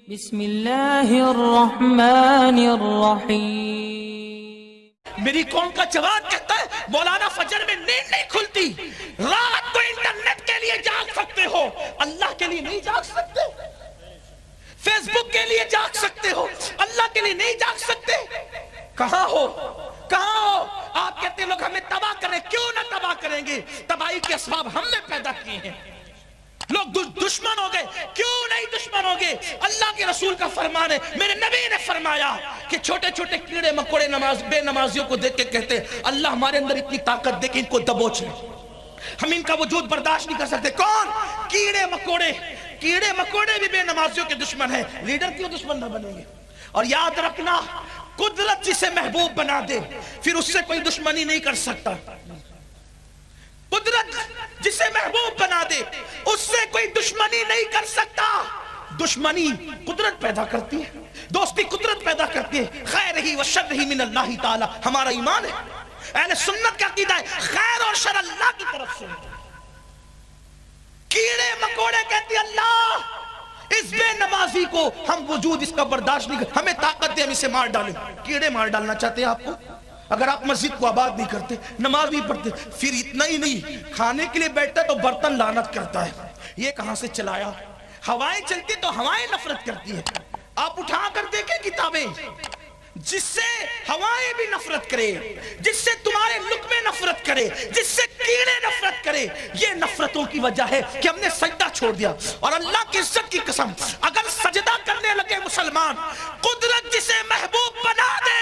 بسم اللہ الرحمن الرحیم۔ میری قوم کا جواب کہتا ہے مولانا فجر میں نیند نہیں کھلتی، رات کو انٹرنیٹ کے لیے جاگ سکتے ہو، اللہ کے لیے نہیں جاگ سکتے، فیس بک کے لیے جاگ سکتے ہو، اللہ کے لیے نہیں جاگ سکتے۔ کہاں ہو کہاں ہو؟ آپ کہتے ہیں لوگ ہمیں تباہ کریں، کیوں نہ تباہ کریں گے؟ تباہی کے اسباب ہم نے پیدا کیے ہیں۔ لوگ دشمن ہو گئے، کیوں نہیں دشمن ہو گئے؟ اللہ کے رسول کا فرمان ہے، میرے نبی نے فرمایا کہ چھوٹے چھوٹے کیڑے مکوڑے بے نمازیوں کو دیکھ کے کہتے ہیں اللہ ہمارے اندر اتنی طاقت دے کہ ان کو دبوچ لیں، ہم ان کا وجود برداشت نہیں کر سکتے۔ کون؟ کیڑے مکوڑے۔ کیڑے مکوڑے بھی بے نمازیوں کے دشمن ہیں، لیڈر کیوں دشمن نہ بنیں گے؟ اور یاد رکھنا، قدرت جسے محبوب بنا دے پھر اس سے کوئی دشمنی نہیں کر سکتا۔ قدرت جسے محبوب بنا دے اس سے کوئی دشمنی نہیں کر سکتا۔ دشمنی قدرت پیدا کرتی ہے، دوستی قدرت پیدا کرتی ہے۔ خیر ہی و شر ہی من اللہ تعالی، ہمارا ایمان ہے، اہل سنت کا عقیدہ ہے، خیر اور شر اللہ کی طرف سے۔ کیڑے مکوڑے کہتی اللہ اس بے نمازی کو ہم وجود اس کا برداشت نہیں کر، ہمیں طاقت دے ہم اسے مار ڈالیں۔ کیڑے مار ڈالنا چاہتے ہیں آپ کو؟ اگر آپ مسجد کو آباد نہیں کرتے، نماز نہیں پڑھتے، پھر اتنا ہی نہیں، کھانے کے لیے بیٹھتا تو برتن لعنت کرتا ہے، یہ کہاں سے چلایا؟ ہوائیں چلتی تو ہوائیں نفرت کرتی ہے۔ آپ اٹھا کر دیکھیں کتابیں، جس سے ہوائیں بھی نفرت کرے، جس سے تمہارے لقمے نفرت کرے، جس سے کیڑے نفرت کرے، یہ نفرتوں کی وجہ ہے کہ ہم نے سجدہ چھوڑ دیا۔ اور اللہ کی عزت کی قسم، اگر سجدہ کرنے لگے مسلمان، قدرت جسے محبوب بنا دے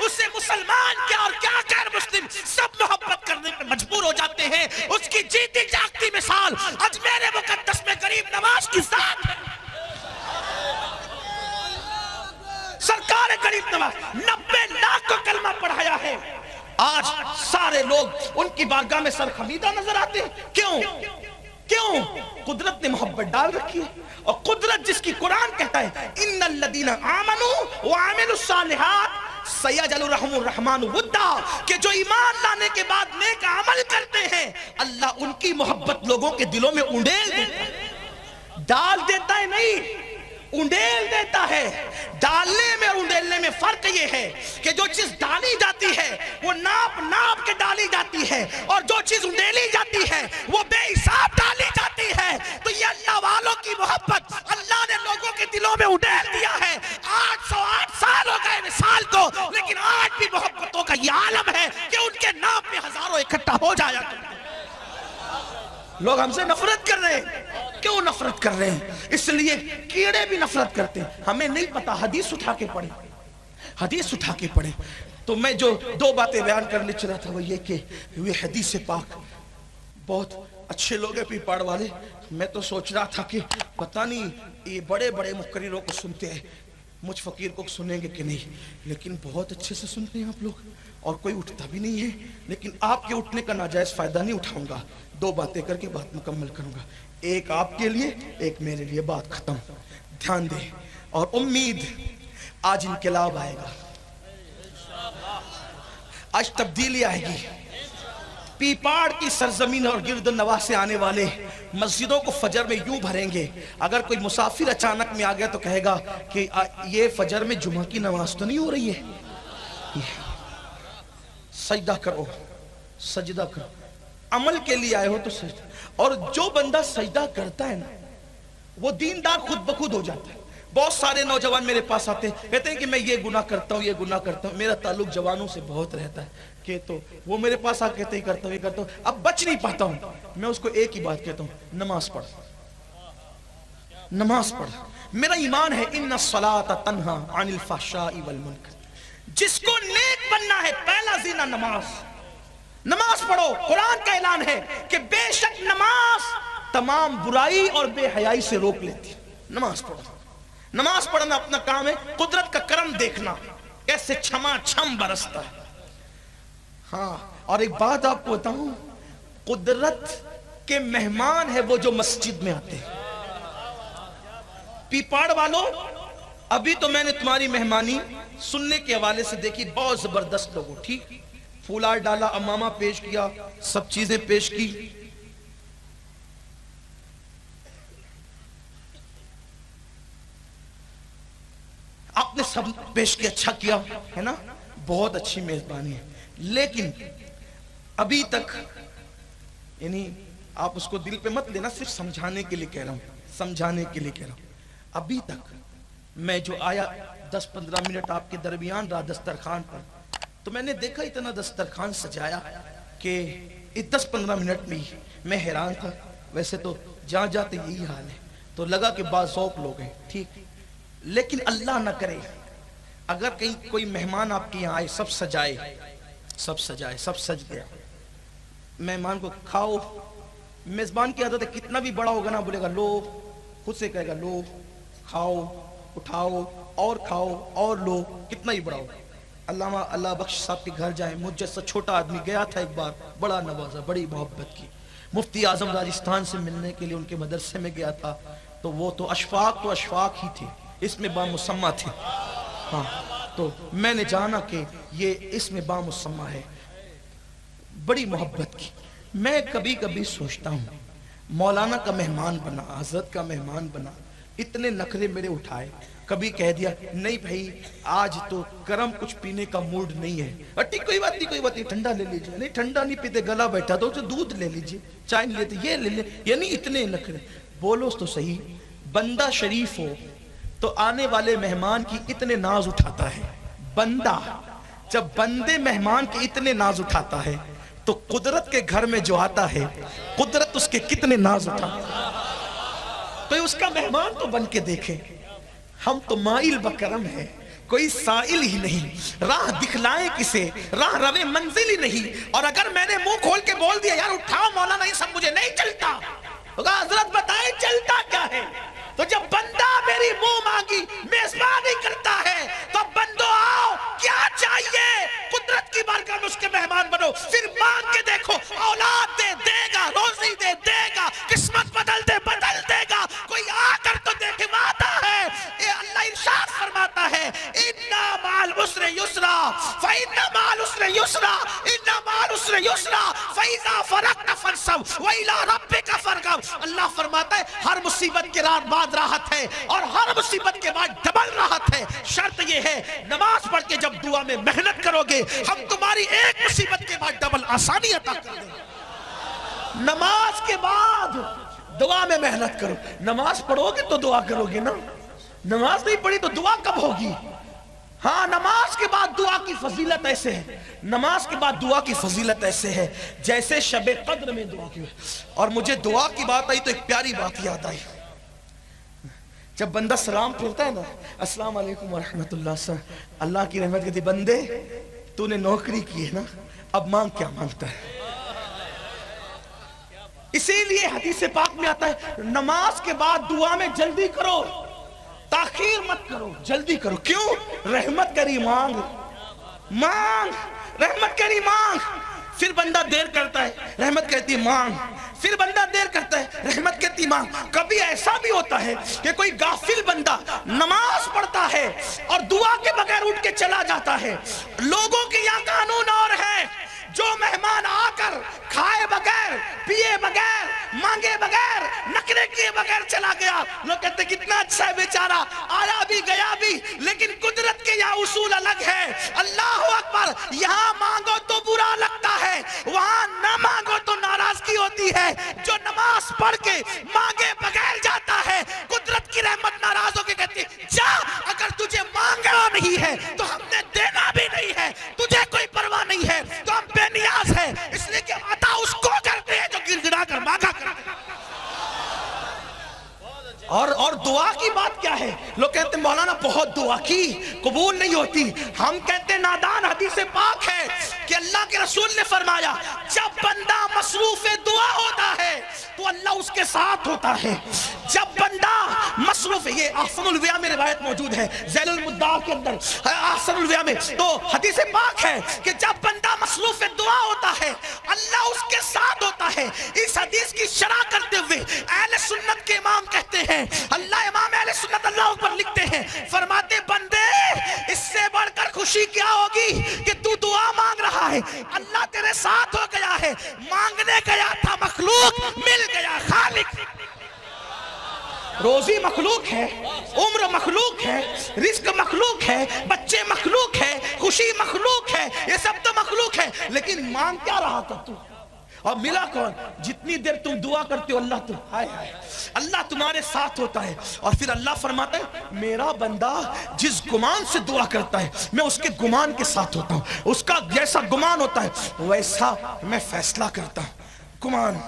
اسے مسلمان کیا اور کیا غیر مسلم سب محبت کرنے پر مجبور ہو جاتے ہیں۔ اس کی جیتی جاگتی مثال اجمیر مقدس میں غریب نواز کی ذات ہے۔ سرکار غریب نواز 90 لاکھ کو کلمہ پڑھایا ہے، آج سارے لوگ ان کی بارگاہ میں سر خمیدہ نظر آتے ہیں۔ کیوں؟ قدرت نے محبت ڈال رکھی ہے، اور قدرت جس کی قرآن کہتا ہے ان الذین آمنوا وعملوا الصالحات سیجعل لهم الرحمن ودا، کہ جو ایمان لانے کے بعد نیک عمل کرتے ہیں اللہ ان کی محبت لوگوں کے دلوں میں انڈیل دیتا ہے۔ ڈال دیتا ہے نہیں، انڈیل دیتا ہے۔ ڈالنے میں اور انڈیلنے میں فرق یہ ہے کہ جو چیز ڈالی جاتی ہے وہ ناپ کے ڈالی جاتی ہے، اور جو چیز انڈیلی جاتی ہے وہ بے حساب ڈالی جاتی ہے۔ تو یہ اللہ والوں کی محبت اللہ نے لوگوں کے دلوں میں انڈیل دیا ہے۔ 808 سال ہو گئے مثال کو، لیکن آج بھی محبتوں کا یہ عالم ہے کہ ان کے نام میں ہزاروں اکٹھا ہو جایا کرتے ہیں۔ لوگ ہم سے نفرت کر رہے ہیں، کیوں نفرت کر رہے ہیں؟ اس لیے کیڑے بھی نفرت کرتے ہیں، ہمیں نہیں پتا، حدیث اٹھا کے پڑھیں، حدیث اٹھا کے پڑھیں۔ تو میں جو 2 باتیں بیان کرنے چلا تھا وہ یہ کہ یہ حدیث پاک بہت اچھے لوگ ہیں پیپاڑ والے، میں تو سوچ رہا تھا کہ پتہ نہیں یہ بڑے بڑے مقرروں کو سنتے ہیں، مجھ فقیر کو سنیں گے کہ نہیں، لیکن بہت اچھے سے سنتے ہیں آپ لوگ، اور کوئی اٹھتا بھی نہیں ہے۔ لیکن آپ کے اٹھنے کا ناجائز فائدہ نہیں اٹھاؤں گا، 2 باتیں کر کے بات مکمل کروں گا، ایک آپ کے لیے ایک میرے لیے، بات ختم۔ دھیان دیں، اور امید آج انقلاب آئے گا، آج تبدیلی آئے گی۔ پیپاڑ کی سرزمین اور گرد نواح سے آنے والے مسجدوں کو فجر میں یوں بھریں گے، اگر کوئی مسافر اچانک میں آ گیا تو کہے گا کہ یہ فجر میں جمعہ کی نماز تو نہیں ہو رہی ہے؟ سجدہ کرو، سجدہ کرو، عمل کے لیے آئے ہو تو سجدہ۔ اور جو بندہ سجدہ کرتا ہے نا وہ دیندار خود بخود ہو جاتا ہے۔ بہت سارے نوجوان میرے پاس آتے ہیں، کہتے ہیں کہ میں یہ گناہ کرتا ہوں، یہ گناہ کرتا ہوں۔ میرا تعلق جوانوں سے بہت رہتا ہے کہ تو وہ میرے پاس آ کہتے ہیں کرتا ہوں، یہ کرتا ہوں، اب بچ نہیں پاتا ہوں۔ میں اس کو ایک ہی بات کہتا ہوں، نماز پڑھ، نماز پڑھ۔ میرا ایمان ہے ان الصلاۃ تنہا عن الفحشاء والمنکر، جس کو نیک بننا ہے پہلا زینہ نماز، نماز پڑھو۔ قرآن کا اعلان ہے کہ بے شک نماز تمام برائی اور بے حیائی سے روک لیتی ہے۔ نماز پڑھو، نماز پڑھنا اپنا کام ہے، قدرت کا کرم دیکھنا کیسے چھما چھم برستا ہے۔ ہاں، اور ایک بات آپ کو بتاؤں، قدرت کے مہمان ہے وہ جو مسجد میں آتے ہیں۔ پیپاڑ والوں، ابھی تو میں نے تمہاری مہمانی سننے کے حوالے سے دیکھی، بہت زبردست لوگوں، ٹھیک، پھولار ڈالا، امامہ پیش کیا، سب چیزیں پیش کی، آپ نے سب پیش کیا، اچھا کیا ہے نا، بہت اچھی میزبانی ہے، لیکن ابھی تک یعنی آپ اس کو دل پہ مت لینا، صرف سمجھانے کے لیے کہہ رہا ہوں، سمجھانے کے لیے کہہ رہا ہوں. ابھی تک میں جو آیا 10-15 منٹ آپ کے درمیان رہا دسترخوان پر، تو میں نے دیکھا اتنا دسترخوان سجایا کہ 10-15 منٹ میں ہی میں حیران تھا. ویسے تو جہاں جاتے یہی حال ہے، تو لگا کہ بعض ذوق لوگ ہیں ٹھیک، لیکن اللہ نہ کرے اگر کہیں کوئی مہمان آپ کے یہاں آئے، سب سجائے، سب سج گیا، مہمان کو کھاؤ. میزبان کی عادت ہے کتنا بھی بڑا ہوگا نا بولے گا لو، خود سے کہے گا لو، کھاؤ، اٹھاؤ اور کھاؤ اور لو، کتنا ہی بڑا ہوگا. علامہ اللہ بخش صاحب کے گھر جائیں، مجھ جیسا چھوٹا آدمی گیا تھا ایک بار، بڑا نوازا، بڑی محبت کی. مفتی اعظم راجستھان سے ملنے کے لیے ان کے مدرسے میں گیا تھا، تو وہ تو اشفاق ہی تھے، اس میں بامسمہ تھے. ہاں تو میں نے جانا کہ یہ اس میں بامسمہ ہے، بڑی محبت کی. میں کبھی کبھی سوچتا ہوں مولانا کا مہمان بنا، حضرت کا مہمان بنا، اتنے نخرے میرے اٹھائے، کبھی کہہ دیا نہیں بھائی آج تو گرم کچھ پینے کا موڈ نہیں ہے، ٹھیک کوئی بات نہیں، ٹھنڈا لے لیجیے، نہیں ٹھنڈا نہیں پیتے گلا بیٹھا تو دودھ لے لیجیے، چائے نہیں لیتے یہ لے لیں، یعنی اتنے نخرے. بولو تو صحیح، بندہ شریف ہو تو آنے والے مہمان کی اتنے ناز اٹھاتا ہے. بندہ جب بندے مہمان کے اتنے ناز اٹھاتا ہے تو قدرت کے گھر میں جو آتا ہے قدرت اس کے کتنے ناز اٹھاتا ہے. تو اس کا مہمان تو بن کے دیکھیں. ہم تو مائل بکرم ہے، کوئی سائل ہی نہیں، راہ دکھلائے کسے، راہ روے منزل ہی نہیں. اور اگر میں نے منہ کھول کے بول دیا یار اٹھاؤ مولانا یہ سب مجھے نہیں چلتا، حضرت بتائیں چلتا کیا ہے. تو جب بندہ میری منہ مانگی میزبانی کرتا ہے تو بندو آؤ کیا چاہیے، قدرت کی بارگاہ میں اس کے مہمان بنو. پھر مانگ کے دیکھو، اولاد دے گا، روزی دے گا، قسمت بدل دے گا. کوئی آ کر تو دیکھے آتا ہے. یہ اللہ ارشاد فرماتا ہے اِنَّا مَعَ الْعُسْرِ يُسْرًا فَإِنَّ مَعَ الْعُسْرِ يُسْرًا اِنَّ مَعَ الْعُسْرِ يُسْرًا فَإِذَا فَرَغْتَ فَانصَبْ وَإِلَىٰ رَبِّكَ فَارْغَب. اللہ فرماتا ہے ہر مصیبت کے بعد راحت ہے، اور ہر مصیبت کے بعد ڈبل راحت ہے. شرط یہ ہے نماز پڑھ کے جب دعا میں محنت کرو گے ہم تمہاری ایک مصیبت کے بعد ڈبل آسانی عطا کر دیں گے. نماز کے بعد دعا میں محنت کرو. نماز پڑھو گے تو دعا کرو گے نا، نماز نہیں پڑھی تو دعا کب ہوگی. ہاں نماز کے بعد دعا کی فضیلت ایسے ہے، نماز کے بعد دعا کی فضیلت ایسے ہے جیسے شب قدر میں دعا کی. اور مجھے دعا کی بات آئی تو ایک پیاری بات یاد آئی. جب بندہ سلام پھرتا ہے نا السلام علیکم ورحمت اللہ سے، اللہ کی رحمت کہتی بندے تو نے نوکری کی ہے نا اب مانگ کیا مانگتا ہے. اسی لیے حدیث پاک میں آتا ہے نماز کے بعد دعا میں جلدی کرو، تاخیر مت کرو، جلدی کرو. کیوں؟ رحمت کری مانگ، رحمت کری مانگ. پھر بندہ دیر کرتا ہے رحمت کہتی مانگ، پھر بندہ دیر کرتا ہے رحمت کہتی مانگ. کبھی ایسا بھی ہوتا ہے کہ کوئی غافل بندہ نماز پڑھتا ہے اور دعا کے بغیر اٹھ کے چلا جاتا ہے. لوگوں کے یہاں قانون اور ہے، جو مہمان آ کر کھائے بغیر، پیے بغیر، مانگے بغیر، نخرے کیے بغیر چلا گیا، لوگ کہتے کتنا اچھا ہے بیچارہ، آیا بھی گیا بھی. لیکن قدرت کے یہاں اصول الگ ہے. اللہ اکبر، یہاں مانگو تو برا لگتا ہے، وہاں نہ مانگو تو ناراضگی ہوتی ہے. جو نماز پڑھ کے مانگے بغیر جاتا ہے قدرت کی رحمت ناراض ہو کے کہتی جا، اگر تجھے مانگنا نہیں ہے تو ہم نے دینا بھی نہیں ہے، تجھے کوئی پرواہ نہیں ہے تو ہم بے نیاز ہے، اس لیے کہ عطا اس کو کرتے ہیں جو گر گڑا کر مانگا کرتے ہیں. اور دعا کی بات کیا ہے؟ لوگ کہتے ہیں مولانا بہت دعا کی قبول نہیں ہوتی. ہم کہتے ہیں نادان، حدیث پاک ہے کہ اللہ کے رسول نے فرمایا جب بندہ مصروف دعا ہوتا ہے تو اللہ اس کے ساتھ ہوتا ہے. جب بندہ مصروف، یہ احسن الویہ میں روایت موجود ہے ذیل المدعا کے اندر، احسن الویہ میں، تو حدیث پاک ہے کہ جب بندہ مصروف دعا ہوتا ہے اللہ اس کے ساتھ ہوتا ہے. اس حدیث کی شرح کرتے ہوئے اہل سنت کے امام کہتے ہیں، اللہ امام اہل سنت اللہ اوپر لکھتے ہیں، فرماتے بندے اس سے بڑھ کر خوشی کیا ہوگی کہ تو دعا مانگ رہا ہے، اللہ تیرے ساتھ ہو گیا ہے. مانگنے گیا تھا مخلوق، مل گیا خالق. روزی مخلوق ہے، عمر مخلوق مخلوق ہے، رزق مخلوق ہے، بچے مخلوق ہے، خوشی مخلوق ہے، یہ سب تو مخلوق ہے، لیکن مانگ کیا رہا تھا تو؟ اور ملا کون؟ جتنی دیر تم دعا کرتے ہو اللہ تو ہائے ہائے اللہ تمہارے ساتھ ہوتا ہے. اور پھر اللہ فرماتا ہے میرا بندہ جس گمان سے دعا کرتا ہے میں اس کے گمان کے ساتھ ہوتا ہوں، اس کا جیسا گمان ہوتا ہے ویسا میں فیصلہ کرتا ہوں. گمان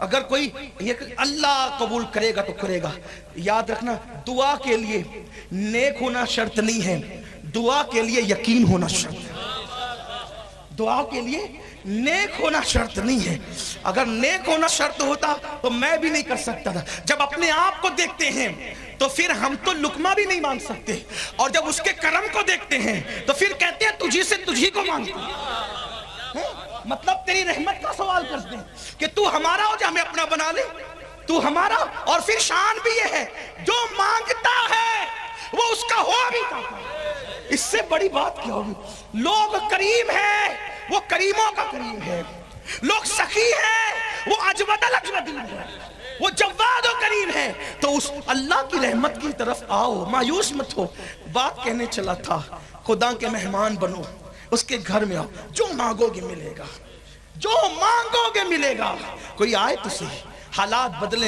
اگر کوئی یہ اللہ قبول کرے گا تو کرے گا. یاد رکھنا دعا کے لیے نیک ہونا شرط نہیں ہے، دعا کے لیے یقین ہونا شرط ہے. دعا کے لیے نیک ہونا شرط نہیں ہے. اگر نیک ہونا شرط ہوتا تو میں بھی نہیں کر سکتا تھا. جب اپنے آپ کو دیکھتے ہیں تو پھر ہم تو لقمہ بھی نہیں مانگ سکتے، اور جب اس کے کرم کو دیکھتے ہیں تو پھر کہتے ہیں تجھی سے تجھی کو مانگتے ہیں. مطلب تیری رحمت کا سوال کرتے ہیں کہ تو ہمارا ہو جا ہمیں اپنا بنا لے، تو ہمارا. اور پھر شان بھی یہ ہے جو مانگتا ہے وہ اس کا ہو بھی جاتا ہے. اس سے بڑی بات کیا ہوگی؟ لوگ کریم ہیں وہ کریموں کا کریم ہے، لوگ سخی ہیں وہ اجود الاجودین ہے، وہ جواد و کریم ہے. تو اس اللہ کی رحمت کی طرف آؤ، مایوس مت ہو. بات کہنے چلا تھا خدا کے مہمان بنو، اس کے گھر میں آؤ، جو مانگو گے ملے گا، جو مانگو گے ملے گا. کوئی آئے تو صحیح، حالات بدلیں